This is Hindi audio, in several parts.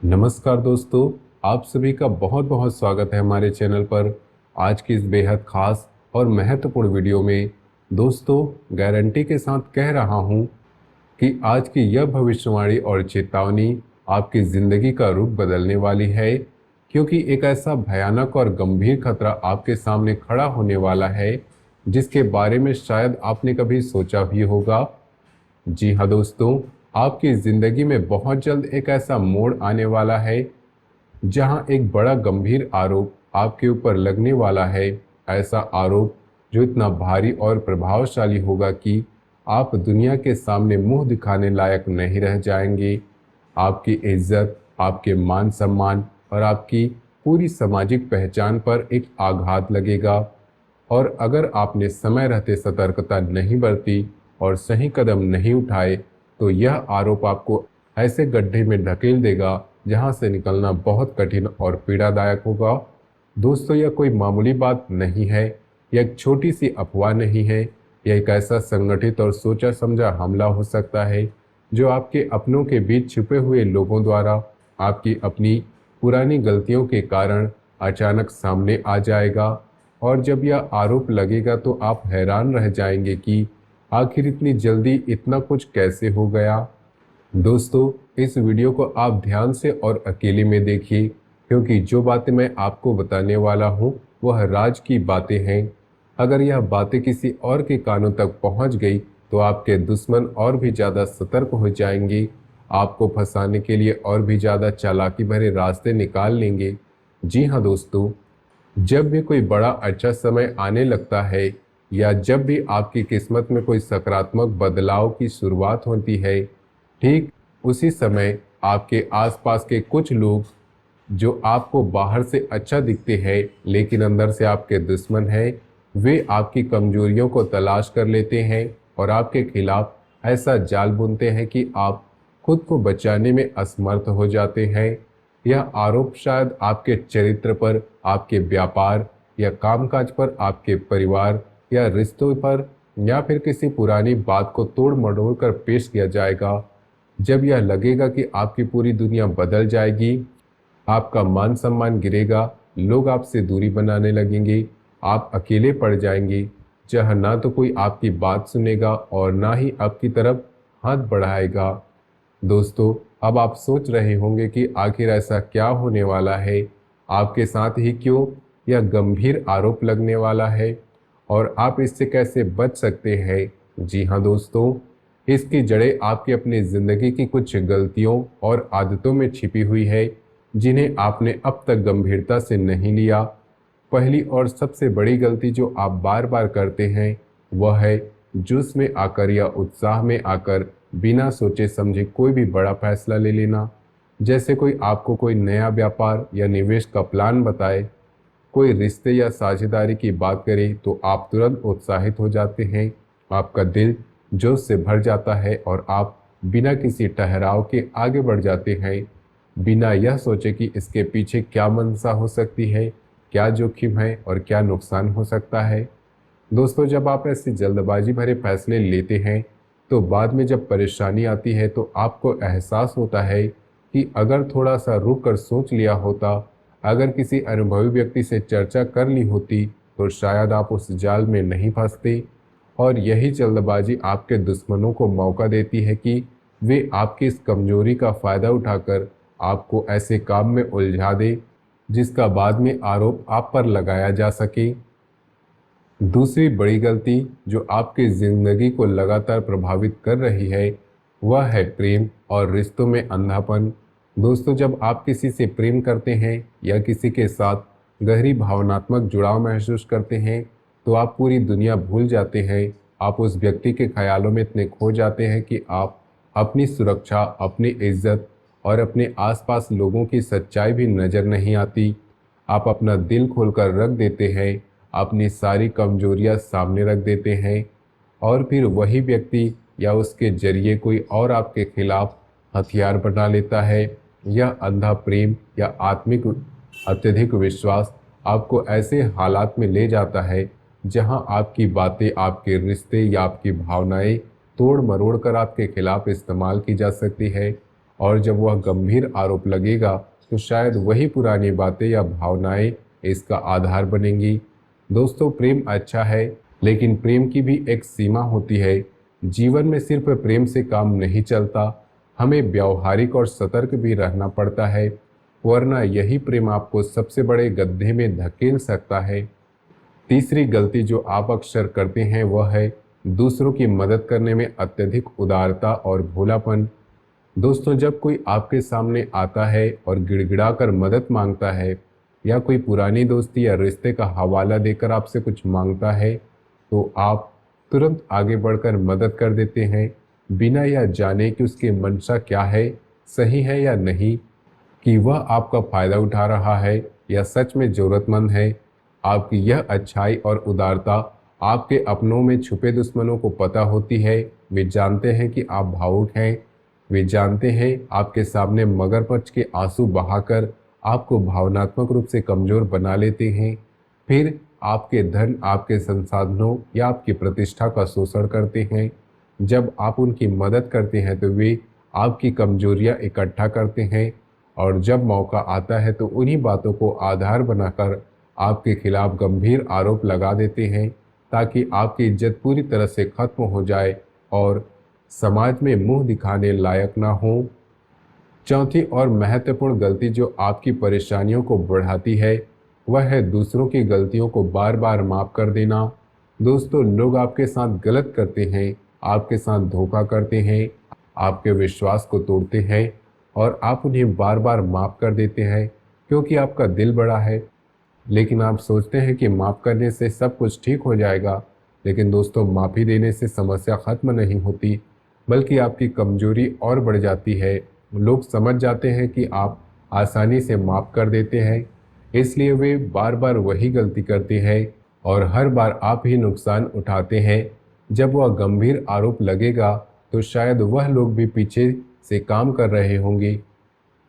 नमस्कार दोस्तों, आप सभी का बहुत बहुत स्वागत है हमारे चैनल पर। आज की इस बेहद खास और महत्वपूर्ण वीडियो में दोस्तों गारंटी के साथ कह रहा हूं कि आज की यह भविष्यवाणी और चेतावनी आपकी ज़िंदगी का रुख बदलने वाली है, क्योंकि एक ऐसा भयानक और गंभीर खतरा आपके सामने खड़ा होने वाला है जिसके बारे में शायद आपने कभी सोचा भी होगा। जी हाँ दोस्तों, आपकी ज़िंदगी में बहुत जल्द एक ऐसा मोड़ आने वाला है जहां एक बड़ा गंभीर आरोप आपके ऊपर लगने वाला है। ऐसा आरोप जो इतना भारी और प्रभावशाली होगा कि आप दुनिया के सामने मुंह दिखाने लायक नहीं रह जाएंगे। आपकी इज्जत, आपके मान सम्मान और आपकी पूरी सामाजिक पहचान पर एक आघात लगेगा। और अगर आपने समय रहते सतर्कता नहीं बरती और सही कदम नहीं उठाए तो यह आरोप आपको ऐसे गड्ढे में ढकेल देगा जहां से निकलना बहुत कठिन और पीड़ादायक होगा। दोस्तों, यह कोई मामूली बात नहीं है, यह एक छोटी सी अफवाह नहीं है। यह एक ऐसा संगठित और सोचा समझा हमला हो सकता है जो आपके अपनों के बीच छिपे हुए लोगों द्वारा आपकी अपनी पुरानी गलतियों के कारण अचानक सामने आ जाएगा। और जब यह आरोप लगेगा तो आप हैरान रह जाएंगे कि आखिर इतनी जल्दी इतना कुछ कैसे हो गया। दोस्तों, इस वीडियो को आप ध्यान से और अकेले में देखिए, क्योंकि जो बातें मैं आपको बताने वाला हूँ वह राज की बातें हैं। अगर यह बातें किसी और के कानों तक पहुँच गई तो आपके दुश्मन और भी ज़्यादा सतर्क हो जाएंगे, आपको फंसाने के लिए और भी ज़्यादा चालाकी भरे रास्ते निकाल लेंगे। जी हाँ दोस्तों, जब भी कोई बड़ा अच्छा समय आने लगता है या जब भी आपकी किस्मत में कोई सकारात्मक बदलाव की शुरुआत होती है, ठीक उसी समय आपके आसपास के कुछ लोग जो आपको बाहर से अच्छा दिखते हैं लेकिन अंदर से आपके दुश्मन हैं, वे आपकी कमजोरियों को तलाश कर लेते हैं और आपके खिलाफ ऐसा जाल बुनते हैं कि आप खुद को बचाने में असमर्थ हो जाते हैं। यह आरोप शायद आपके चरित्र पर, आपके व्यापार या कामकाज पर, आपके परिवार या रिश्तों पर, या फिर किसी पुरानी बात को तोड़ मरोड़ कर पेश किया जाएगा। जब यह लगेगा कि आपकी पूरी दुनिया बदल जाएगी, आपका मान सम्मान गिरेगा, लोग आपसे दूरी बनाने लगेंगे, आप अकेले पड़ जाएंगे, जहाँ ना तो कोई आपकी बात सुनेगा और ना ही आपकी तरफ हाथ बढ़ाएगा। दोस्तों, अब आप सोच रहे होंगे कि आखिर ऐसा क्या होने वाला है, आपके साथ ही क्यों यह गंभीर आरोप लगने वाला है और आप इससे कैसे बच सकते हैं। जी हाँ दोस्तों, इसकी जड़ें आपकी अपनी ज़िंदगी की कुछ गलतियों और आदतों में छिपी हुई है जिन्हें आपने अब तक गंभीरता से नहीं लिया। पहली और सबसे बड़ी गलती जो आप बार बार करते हैं वह है जोश में आकर या उत्साह में आकर बिना सोचे समझे कोई भी बड़ा फैसला ले लेना। जैसे कोई आपको कोई नया व्यापार या निवेश का प्लान बताए, कोई रिश्ते या साझेदारी की बात करे तो आप तुरंत उत्साहित हो जाते हैं, आपका दिल जोश से भर जाता है और आप बिना किसी ठहराव के आगे बढ़ जाते हैं, बिना यह सोचे कि इसके पीछे क्या मंशा हो सकती है, क्या जोखिम है और क्या नुकसान हो सकता है। दोस्तों, जब आप ऐसी जल्दबाजी भरे फैसले लेते हैं तो बाद में जब परेशानी आती है तो आपको एहसास होता है कि अगर थोड़ा सा रुक कर सोच लिया होता, अगर किसी अनुभवी व्यक्ति से चर्चा कर ली होती तो शायद आप उस जाल में नहीं फंसते। और यही जल्दबाजी आपके दुश्मनों को मौका देती है कि वे आपकी इस कमजोरी का फायदा उठाकर आपको ऐसे काम में उलझा दे जिसका बाद में आरोप आप पर लगाया जा सके। दूसरी बड़ी गलती जो आपकी जिंदगी को लगातार प्रभावित कर रही है वह है प्रेम और रिश्तों में अंधापन। दोस्तों, जब आप किसी से प्रेम करते हैं या किसी के साथ गहरी भावनात्मक जुड़ाव महसूस करते हैं तो आप पूरी दुनिया भूल जाते हैं। आप उस व्यक्ति के ख्यालों में इतने खो जाते हैं कि आप अपनी सुरक्षा, अपनी इज्जत और अपने आसपास लोगों की सच्चाई भी नज़र नहीं आती। आप अपना दिल खोलकर रख देते हैं, अपनी सारी कमजोरियां सामने रख देते हैं और फिर वही व्यक्ति या उसके जरिए कोई और आपके खिलाफ हथियार बना लेता है। यह अंधा प्रेम या आत्मिक अत्यधिक विश्वास आपको ऐसे हालात में ले जाता है जहां आपकी बातें, आपके रिश्ते या आपकी भावनाएं तोड़ मरोड़ कर आपके खिलाफ इस्तेमाल की जा सकती है और जब वह गंभीर आरोप लगेगा तो शायद वही पुरानी बातें या भावनाएं इसका आधार बनेंगी। दोस्तों, प्रेम अच्छा है, लेकिन प्रेम की भी एक सीमा होती है। जीवन में सिर्फ प्रेम से काम नहीं चलता, हमें व्यावहारिक और सतर्क भी रहना पड़ता है, वरना यही प्रेम आपको सबसे बड़े गड्ढे में धकेल सकता है। तीसरी गलती जो आप अक्सर करते हैं वह है दूसरों की मदद करने में अत्यधिक उदारता और भोलापन। दोस्तों, जब कोई आपके सामने आता है और गिड़गिड़ाकर मदद मांगता है या कोई पुरानी दोस्ती या रिश्ते का हवाला देकर आपसे कुछ मांगता है, तो आप तुरंत आगे बढ़कर मदद कर देते हैं, बिना यह जाने कि उसकी मंशा क्या है, सही है या नहीं, कि वह आपका फ़ायदा उठा रहा है या सच में ज़रूरतमंद है। आपकी यह अच्छाई और उदारता आपके अपनों में छुपे दुश्मनों को पता होती है। वे जानते हैं कि आप भावुक हैं, वे जानते हैं आपके सामने मगरमच्छ के आंसू बहाकर आपको भावनात्मक रूप से कमज़ोर बना लेते हैं, फिर आपके धन, आपके संसाधनों या आपकी प्रतिष्ठा का शोषण करते हैं। जब आप उनकी मदद करते हैं तो वे आपकी कमजोरियां इकट्ठा करते हैं, और जब मौका आता है तो उन्हीं बातों को आधार बनाकर आपके खिलाफ गंभीर आरोप लगा देते हैं, ताकि आपकी इज्जत पूरी तरह से खत्म हो जाए और समाज में मुंह दिखाने लायक ना हो। चौथी और महत्वपूर्ण गलती जो आपकी परेशानियों को बढ़ाती है वह है दूसरों की गलतियों को बार बार माफ कर देना। दोस्तों, लोग आपके साथ गलत करते हैं, आपके साथ धोखा करते हैं, आपके विश्वास को तोड़ते हैं, और आप उन्हें बार बार माफ कर देते हैं क्योंकि आपका दिल बड़ा है। लेकिन आप सोचते हैं कि माफ़ करने से सब कुछ ठीक हो जाएगा, लेकिन दोस्तों, माफ़ी देने से समस्या ख़त्म नहीं होती, बल्कि आपकी कमजोरी और बढ़ जाती है। लोग समझ जाते हैं कि आप आसानी से माफ़ कर देते हैं, इसलिए वे बार बार वही गलती करते हैं और हर बार आप ही नुकसान उठाते हैं। जब वह गंभीर आरोप लगेगा तो शायद वह लोग भी पीछे से काम कर रहे होंगे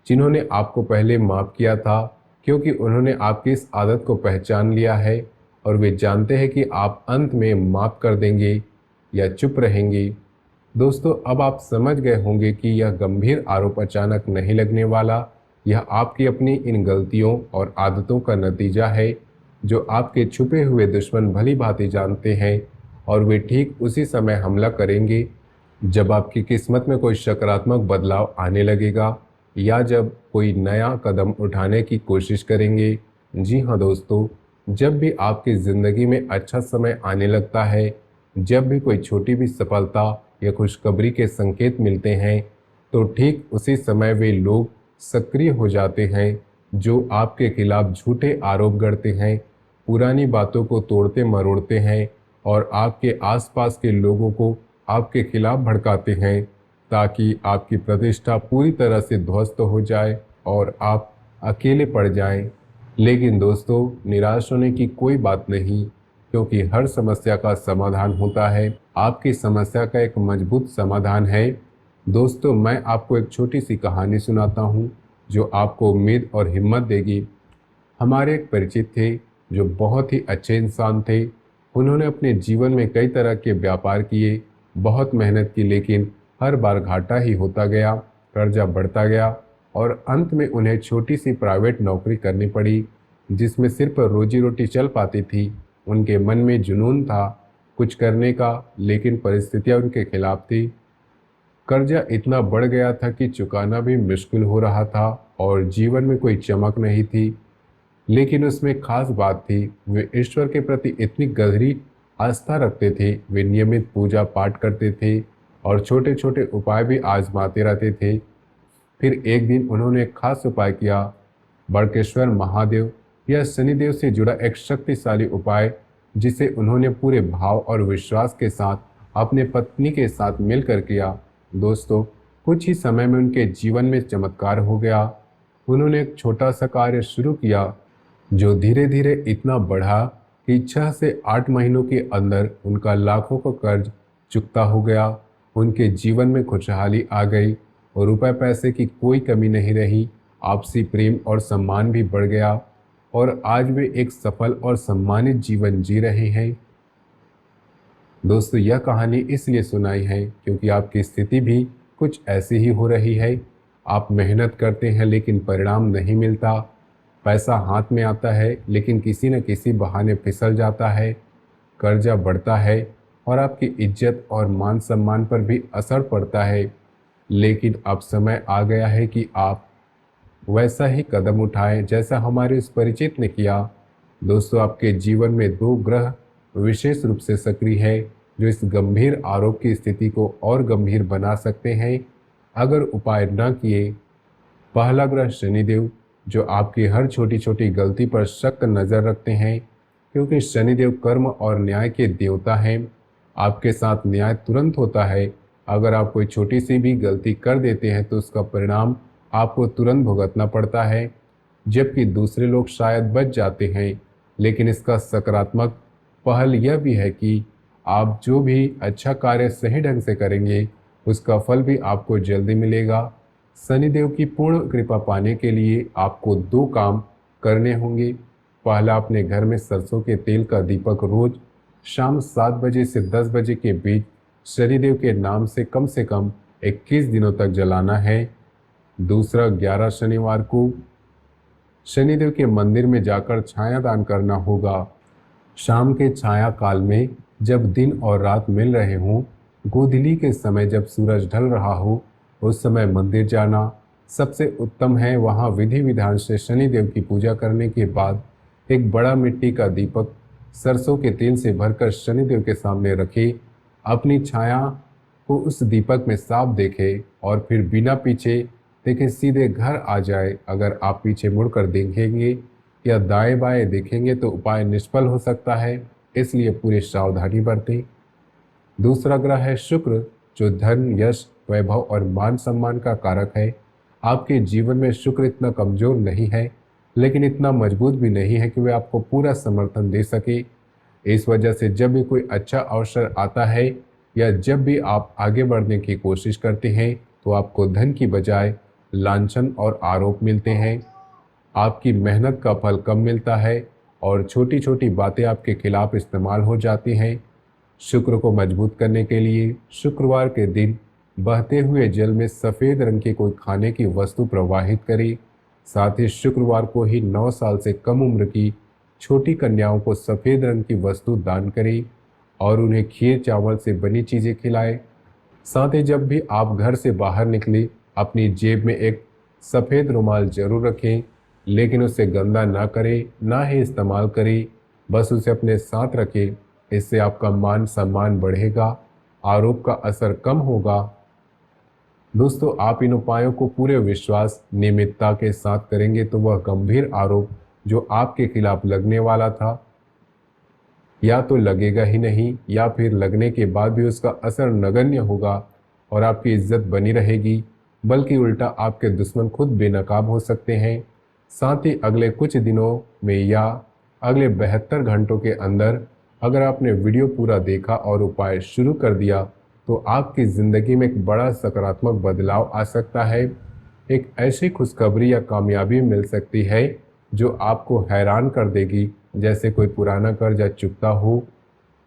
जिन्होंने आपको पहले माफ़ किया था, क्योंकि उन्होंने आपकी इस आदत को पहचान लिया है और वे जानते हैं कि आप अंत में माफ़ कर देंगे या चुप रहेंगे। दोस्तों, अब आप समझ गए होंगे कि यह गंभीर आरोप अचानक नहीं लगने वाला, यह आपकी अपनी इन गलतियों और आदतों का नतीजा है जो आपके छुपे हुए दुश्मन भली भांति जानते हैं, और वे ठीक उसी समय हमला करेंगे जब आपकी किस्मत में कोई सकारात्मक बदलाव आने लगेगा या जब कोई नया कदम उठाने की कोशिश करेंगे। जी हाँ दोस्तों, जब भी आपकी ज़िंदगी में अच्छा समय आने लगता है, जब भी कोई छोटी भी सफलता या खुशखबरी के संकेत मिलते हैं, तो ठीक उसी समय वे लोग सक्रिय हो जाते हैं जो आपके खिलाफ झूठे आरोप गढ़ते हैं, पुरानी बातों को तोड़ते मरोड़ते हैं और आपके आसपास के लोगों को आपके खिलाफ भड़काते हैं, ताकि आपकी प्रतिष्ठा पूरी तरह से ध्वस्त हो जाए और आप अकेले पड़ जाएं। लेकिन दोस्तों, निराश होने की कोई बात नहीं, क्योंकि हर समस्या का समाधान होता है। आपकी समस्या का एक मजबूत समाधान है। दोस्तों, मैं आपको एक छोटी सी कहानी सुनाता हूँ जो आपको उम्मीद और हिम्मत देगी। हमारे एक परिचित थे जो बहुत ही अच्छे इंसान थे। उन्होंने अपने जीवन में कई तरह के व्यापार किए, बहुत मेहनत की, लेकिन हर बार घाटा ही होता गया, कर्जा बढ़ता गया और अंत में उन्हें छोटी सी प्राइवेट नौकरी करनी पड़ी जिसमें सिर्फ रोजी रोटी चल पाती थी। उनके मन में जुनून था कुछ करने का, लेकिन परिस्थितियां उनके खिलाफ थी। कर्जा इतना बढ़ गया था कि चुकाना भी मुश्किल हो रहा था और जीवन में कोई चमक नहीं थी। लेकिन उसमें खास बात थी, वे ईश्वर के प्रति इतनी गहरी आस्था रखते थे। वे नियमित पूजा पाठ करते थे और छोटे छोटे उपाय भी आजमाते रहते थे। फिर एक दिन उन्होंने एक खास उपाय किया। बड़केश्वर महादेव या शनिदेव से जुड़ा एक शक्तिशाली उपाय, जिसे उन्होंने पूरे भाव और विश्वास के साथ अपने पत्नी के साथ मिलकर किया। दोस्तों, कुछ ही समय में उनके जीवन में चमत्कार हो गया। उन्होंने एक छोटा सा कार्य शुरू किया जो धीरे धीरे इतना बढ़ा कि 6 से 8 महीनों के अंदर उनका लाखों का कर्ज चुकता हो गया। उनके जीवन में खुशहाली आ गई और रुपए पैसे की कोई कमी नहीं रही। आपसी प्रेम और सम्मान भी बढ़ गया और आज वे एक सफल और सम्मानित जीवन जी रहे हैं। दोस्तों, यह कहानी इसलिए सुनाई है क्योंकि आपकी स्थिति भी कुछ ऐसी ही हो रही है। आप मेहनत करते हैं लेकिन परिणाम नहीं मिलता। पैसा हाथ में आता है लेकिन किसी न किसी बहाने फिसल जाता है, कर्जा बढ़ता है और आपकी इज्जत और मान सम्मान पर भी असर पड़ता है। लेकिन अब समय आ गया है कि आप वैसा ही कदम उठाएं जैसा हमारे इस परिचित ने किया। दोस्तों, आपके जीवन में दो ग्रह विशेष रूप से सक्रिय है जो इस गंभीर आरोप की स्थिति को और गंभीर बना सकते हैं अगर उपाय न किए। पहला ग्रह शनिदेव, जो आपकी हर छोटी छोटी गलती पर सख्त नज़र रखते हैं, क्योंकि शनिदेव कर्म और न्याय के देवता हैं। आपके साथ न्याय तुरंत होता है। अगर आप कोई छोटी सी भी गलती कर देते हैं तो उसका परिणाम आपको तुरंत भुगतना पड़ता है, जबकि दूसरे लोग शायद बच जाते हैं। लेकिन इसका सकारात्मक पहल यह भी है कि आप जो भी अच्छा कार्य सही ढंग से करेंगे उसका फल भी आपको जल्दी मिलेगा। शनिदेव की पूर्ण कृपा पाने के लिए आपको दो काम करने होंगे। पहला, अपने घर में सरसों के तेल का दीपक रोज शाम 7 बजे से 10 बजे के बीच शनिदेव के नाम से कम 21 दिनों तक जलाना है। दूसरा, 11 शनिवार को शनिदेव के मंदिर में जाकर छाया दान करना होगा। शाम के छाया काल में, जब दिन और रात मिल रहे हों, गोधूली के समय जब सूरज ढल रहा हो, उस समय मंदिर जाना सबसे उत्तम है। वहाँ विधि विधान से शनिदेव की पूजा करने के बाद एक बड़ा मिट्टी का दीपक सरसों के तेल से भरकर शनिदेव के सामने रखें। अपनी छाया को उस दीपक में साफ देखें और फिर बिना पीछे देखे सीधे घर आ जाए। अगर आप पीछे मुड़कर देखेंगे या दाएं बाएं देखेंगे तो उपाय निष्फल हो सकता है, इसलिए पूरी सावधानी बरतें। दूसरा ग्रह है शुक्र, जो धन, यश, वैभव और मान सम्मान का कारक है। आपके जीवन में शुक्र इतना कमजोर नहीं है, लेकिन इतना मजबूत भी नहीं है कि वह आपको पूरा समर्थन दे सके। इस वजह से जब भी कोई अच्छा अवसर आता है या जब भी आप आगे बढ़ने की कोशिश करते हैं तो आपको धन की बजाय लांछन और आरोप मिलते हैं। आपकी मेहनत का फल कम मिलता है और छोटी छोटी बातें आपके खिलाफ इस्तेमाल हो जाती हैं। शुक्र को मजबूत करने के लिए शुक्रवार के दिन बहते हुए जल में सफ़ेद रंग की कोई खाने की वस्तु प्रवाहित करें। साथ ही शुक्रवार को ही 9 साल से कम उम्र की छोटी कन्याओं को सफ़ेद रंग की वस्तु दान करें और उन्हें खीर चावल से बनी चीज़ें खिलाएं। साथ ही जब भी आप घर से बाहर निकले, अपनी जेब में एक सफ़ेद रुमाल जरूर रखें, लेकिन उसे गंदा ना करें, ना ही इस्तेमाल करें, बस उसे अपने साथ रखें। इससे आपका मान सम्मान बढ़ेगा, आरोप का असर कम होगा। दोस्तों, आप इन उपायों को पूरे विश्वास, नियमितता के साथ करेंगे तो वह गंभीर आरोप जो आपके खिलाफ लगने वाला था, या तो लगेगा ही नहीं या फिर लगने के बाद भी उसका असर नगण्य होगा और आपकी इज्जत बनी रहेगी, बल्कि उल्टा आपके दुश्मन खुद बेनकाब हो सकते हैं। साथ ही अगले कुछ दिनों में या अगले 72 घंटों के अंदर अगर आपने वीडियो पूरा देखा और उपाय शुरू कर दिया तो आपकी ज़िंदगी में एक बड़ा सकारात्मक बदलाव आ सकता है। एक ऐसी खुशखबरी या कामयाबी मिल सकती है जो आपको हैरान कर देगी, जैसे कोई पुराना कर्जा चुकता हो,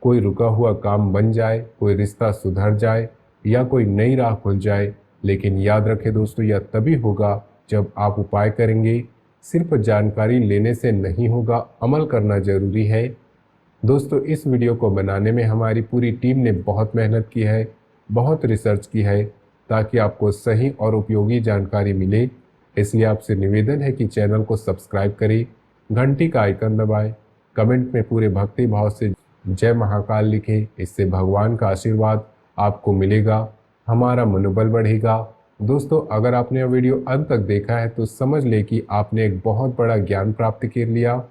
कोई रुका हुआ काम बन जाए, कोई रिश्ता सुधर जाए या कोई नई राह खुल जाए। लेकिन याद रखें दोस्तों, यह तभी होगा जब आप उपाय करेंगे। सिर्फ जानकारी लेने से नहीं होगा, अमल करना जरूरी है। दोस्तों, इस वीडियो को बनाने में हमारी पूरी टीम ने बहुत मेहनत की है, बहुत रिसर्च की है, ताकि आपको सही और उपयोगी जानकारी मिले। इसलिए आपसे निवेदन है कि चैनल को सब्सक्राइब करें, घंटी का आइकन दबाएं, कमेंट में पूरे भक्ति भाव से जय महाकाल लिखें। इससे भगवान का आशीर्वाद आपको मिलेगा, हमारा मनोबल बढ़ेगा। दोस्तों, अगर आपने यह वीडियो अंत तक देखा है तो समझ ले कि आपने एक बहुत बड़ा ज्ञान प्राप्त कर लिया।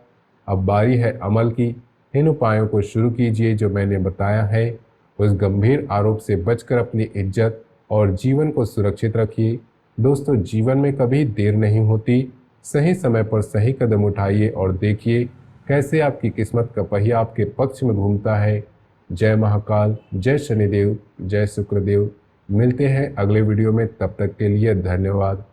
अब बारी है अमल की। इन उपायों को शुरू कीजिए जो मैंने बताया है। उस गंभीर आरोप से बचकर अपनी इज्जत और जीवन को सुरक्षित रखिए। दोस्तों, जीवन में कभी देर नहीं होती। सही समय पर सही कदम उठाइए और देखिए कैसे आपकी किस्मत का पहिया आपके पक्ष में घूमता है। जय महाकाल, जय शनिदेव, जय शुक्रदेव। मिलते हैं अगले वीडियो में, तब तक के लिए धन्यवाद।